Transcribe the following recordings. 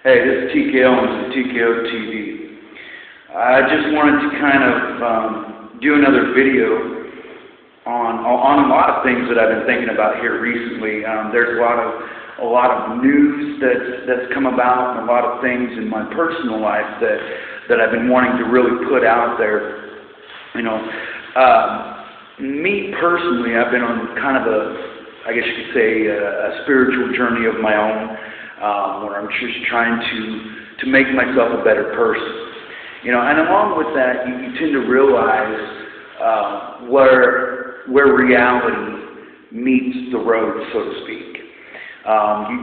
Hey, this is TKO and TKO'D TV. I just wanted to kind of do another video on a lot of things that I've been thinking about here recently. There's a lot of news that's come about, and a lot of things in my personal life that I've been wanting to really put out there. You know, me personally, I've been on kind of I guess you could say, a spiritual journey of my own, where I'm just trying to make myself a better person. You know, and along with that, you tend to realize where reality meets the road, so to speak.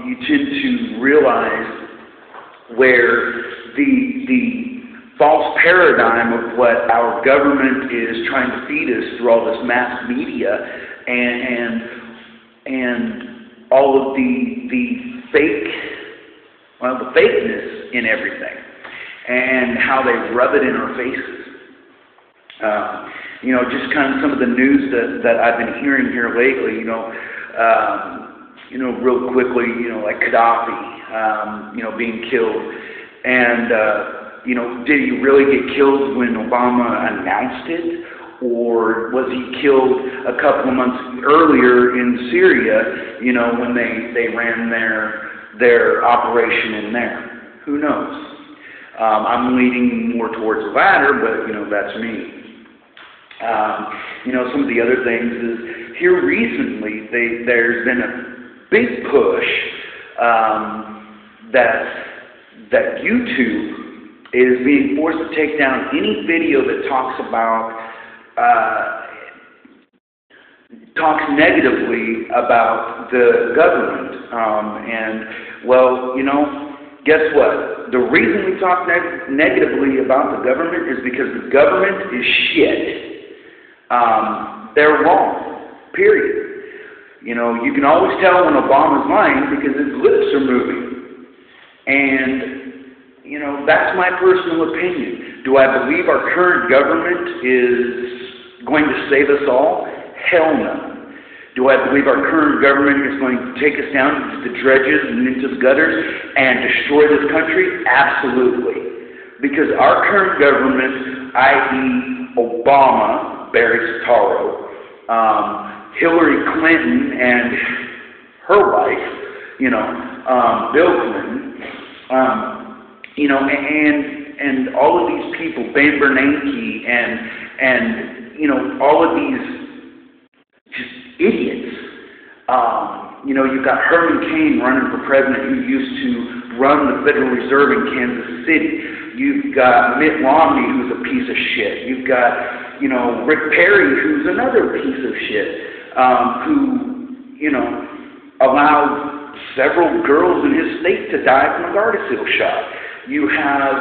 You tend to realize where the false paradigm of what our government is trying to feed us through all this mass media and all of the fakeness in everything, and how they rub it in our faces. You know, just kind of some of the news that I've been hearing here lately. Real quickly, like Gaddafi, being killed, and did he really get killed when Obama announced it? Or was he killed a couple of months earlier in Syria, when they ran their operation in there? Who knows? I'm leaning more towards the latter, but, that's me. Some of the other things is, here recently, there's been a big push that YouTube is being forced to take down any video that talks negatively about the government. Guess what? The reason we talk negatively about the government is because the government is shit. They're wrong. Period. You can always tell when Obama's lying because his lips are moving. And that's my personal opinion. Do I believe our current government is going to save us all? Hell no. Do I believe our current government is going to take us down to the dredges and into the gutters and destroy this country? Absolutely. Because our current government, i.e. Obama, Barry Soetoro, Hillary Clinton and her wife, Bill Clinton, and all of these people, Ben Bernanke, and all of these just idiots. You've got Herman Cain running for president, who used to run the Federal Reserve in Kansas City. You've got Mitt Romney, who's a piece of shit. You've got, Rick Perry, who's another piece of shit, who, allowed several girls in his state to die from a Gardasil shot. You have,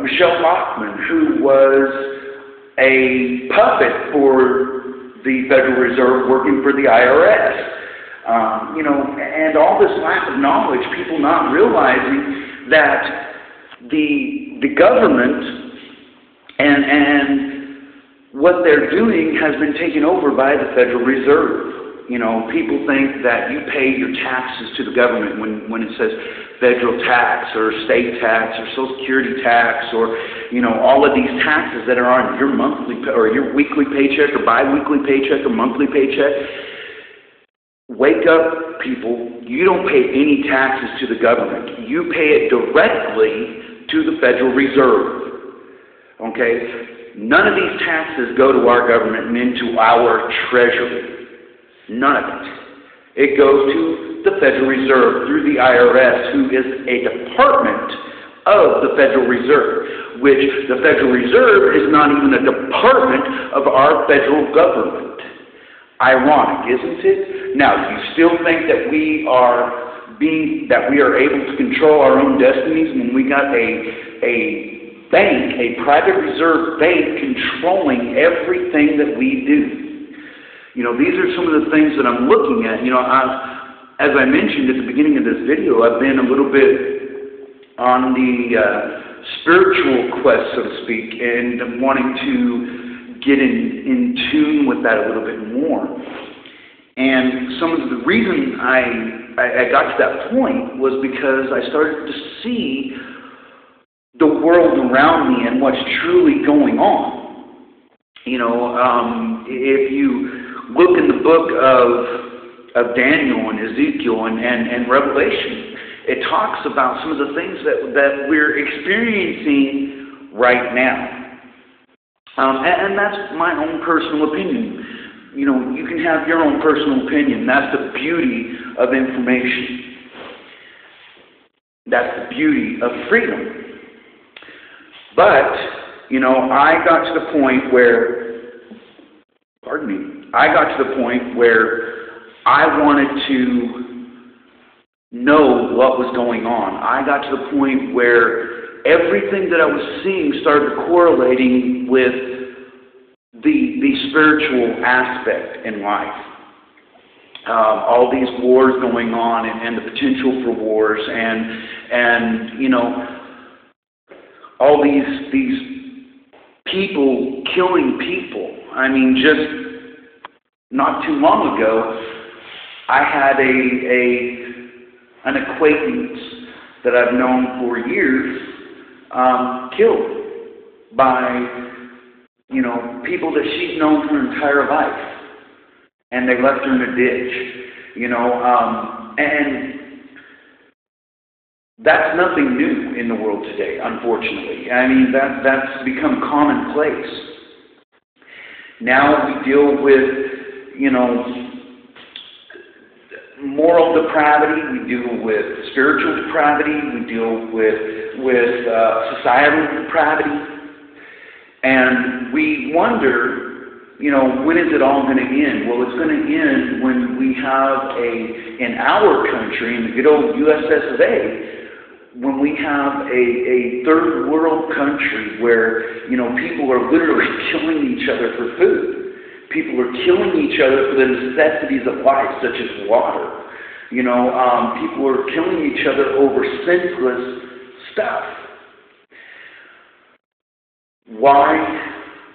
Michelle Bachmann, who was a puppet for the Federal Reserve working for the IRS. And all this lack of knowledge, people not realizing that the government and what they're doing has been taken over by the Federal Reserve. People think that you pay your taxes to the government when it says federal tax or state tax or Social Security tax or, all of these taxes that are on your monthly or your weekly paycheck or bi-weekly paycheck or monthly paycheck. Wake up, people. You don't pay any taxes to the government. You pay it directly to the Federal Reserve. Okay? None of these taxes go to our government and into our treasury. None of it. It goes to the Federal Reserve through the IRS, who is a department of the Federal Reserve, which the Federal Reserve is not even a department of our federal government. Ironic, isn't it? Now, do you still think that we are able to control our own destinies when we got a bank, a private reserve bank, controlling everything that we do? These are some of the things that I'm looking at. As I mentioned at the beginning of this video, I've been a little bit on the spiritual quest, so to speak, and I'm wanting to get in tune with that a little bit more. And some of the reason I I got to that point was because I started to see the world around me and what's truly going on. You know, if you look in the book of Daniel and Ezekiel and Revelation, it talks about some of the things that we're experiencing right now. And that's my own personal opinion. You know, you can have your own personal opinion. That's the beauty of information. That's the beauty of freedom. But, you know, I got to the point where, I wanted to know what was going on. I got to the point where everything that I was seeing started correlating with the spiritual aspect in life. All these wars going on and the potential for wars and you know, all these people killing people. I mean, just not too long ago, I had an acquaintance that I've known for years killed by, you know, people that she's known her entire life, and they left her in a ditch, you know, and that's nothing new in the world today, unfortunately. I mean, that's become commonplace. Now we deal with, you know, moral depravity, we deal with spiritual depravity, we deal with societal depravity, and we wonder, you know, when is it all going to end? Well, it's going to end when we have in our country, in the good old USS of A, when we have a third world country where, you know, people are literally killing each other for food. People are killing each other for the necessities of life, such as water. You know, people are killing each other over senseless stuff. Why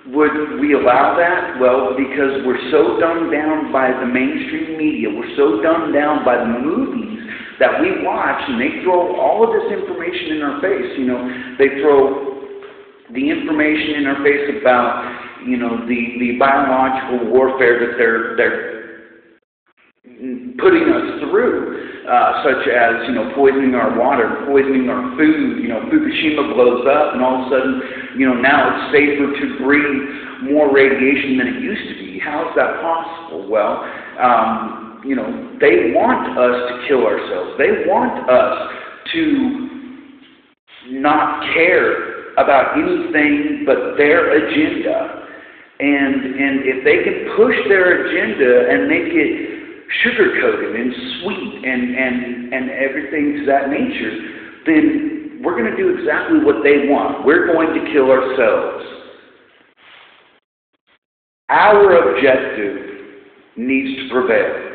would we allow that? Well, because we're so dumbed down by the mainstream media. We're so dumbed down by the movies that we watch, and they throw all of this information in our face. You know, they throw the information in our face about, you know, the biological warfare that they're putting us through, such as, you know, poisoning our water, poisoning our food. You know, Fukushima blows up, and all of a sudden, you know, now it's safer to breathe more radiation than it used to be. How is that possible? Well, you know, they want us to kill ourselves. They want us to not care about anything but their agenda. And if they can push their agenda and make it sugar-coated and sweet and everything to that nature, then we're going to do exactly what they want. We're going to kill ourselves. Our objective needs to prevail.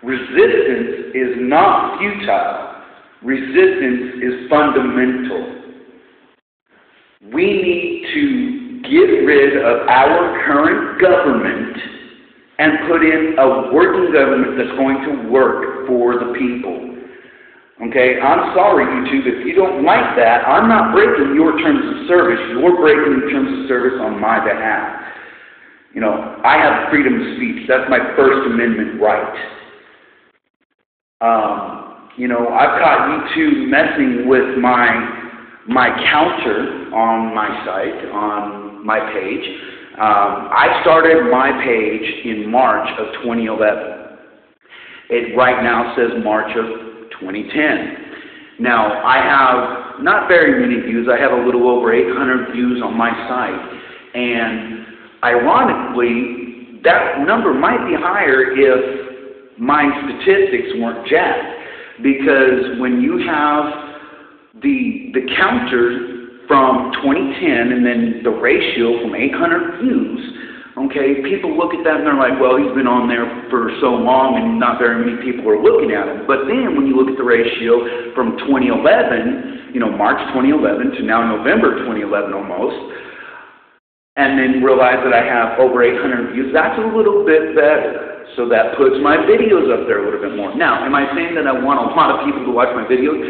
Resistance is not futile. Resistance is fundamental. We need to get rid of our current government and put in a working government that's going to work for the people. Okay, I'm sorry, YouTube, if you don't like that, I'm not breaking your terms of service. You're breaking the terms of service on my behalf. You know, I have freedom of speech. That's my First Amendment right. You know, I've caught YouTube messing with my counter on my site, on my page. I started my page in March of 2011. It right now says March of 2010. Now, I have not very many views. I have a little over 800 views on my site. And ironically, that number might be higher if my statistics weren't jacked. Because when you have the counter from 2010 and then the ratio from 800 views, okay, people look at that and they're like, well, he's been on there for so long and not very many people are looking at him. But then when you look at the ratio from 2011, you know, March 2011 to now November 2011 almost, and then realize that I have over 800 views, that's a little bit better. So that puts my videos up there a little bit more. Now, am I saying that I want a lot of people to watch my videos?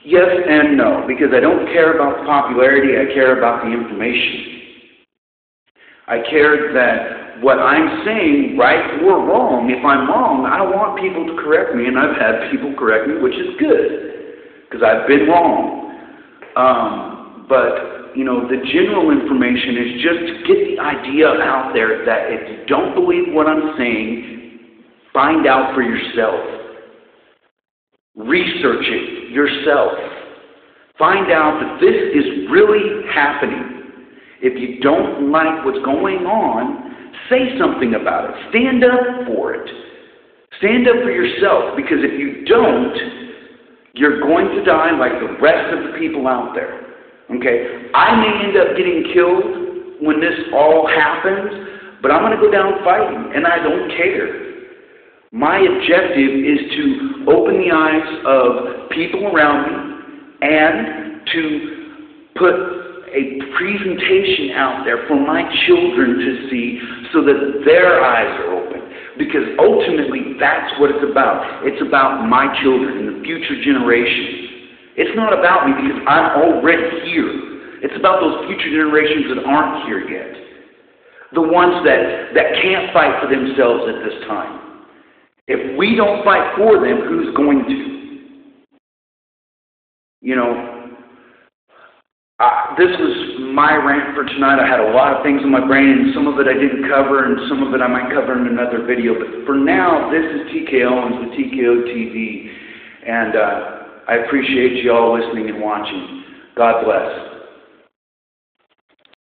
Yes and no, because I don't care about the popularity, I care about the information. I care that what I'm saying, right or wrong, if I'm wrong, I want people to correct me, and I've had people correct me, which is good, because I've been wrong. But, you know, the general information is just to get the idea out there that if you don't believe what I'm saying, find out for yourself. Research it yourself. Find out that this is really happening. If you don't like what's going on, say something about it. Stand up for it. Stand up for yourself, because if you don't, you're going to die like the rest of the people out there. Okay? I may end up getting killed when this all happens, but I'm going to go down fighting, and I don't care. My objective is to open the eyes of people around me and to put a presentation out there for my children to see so that their eyes are open. Because ultimately, that's what it's about. It's about my children and the future generations. It's not about me because I'm already here. It's about those future generations that aren't here yet. The ones that can't fight for themselves at this time. If we don't fight for them, who's going to? You know, this was my rant for tonight. I had a lot of things in my brain, and some of it I didn't cover, and some of it I might cover in another video. But for now, this is TKO'D with TKO'D TV, and I appreciate you all listening and watching. God bless.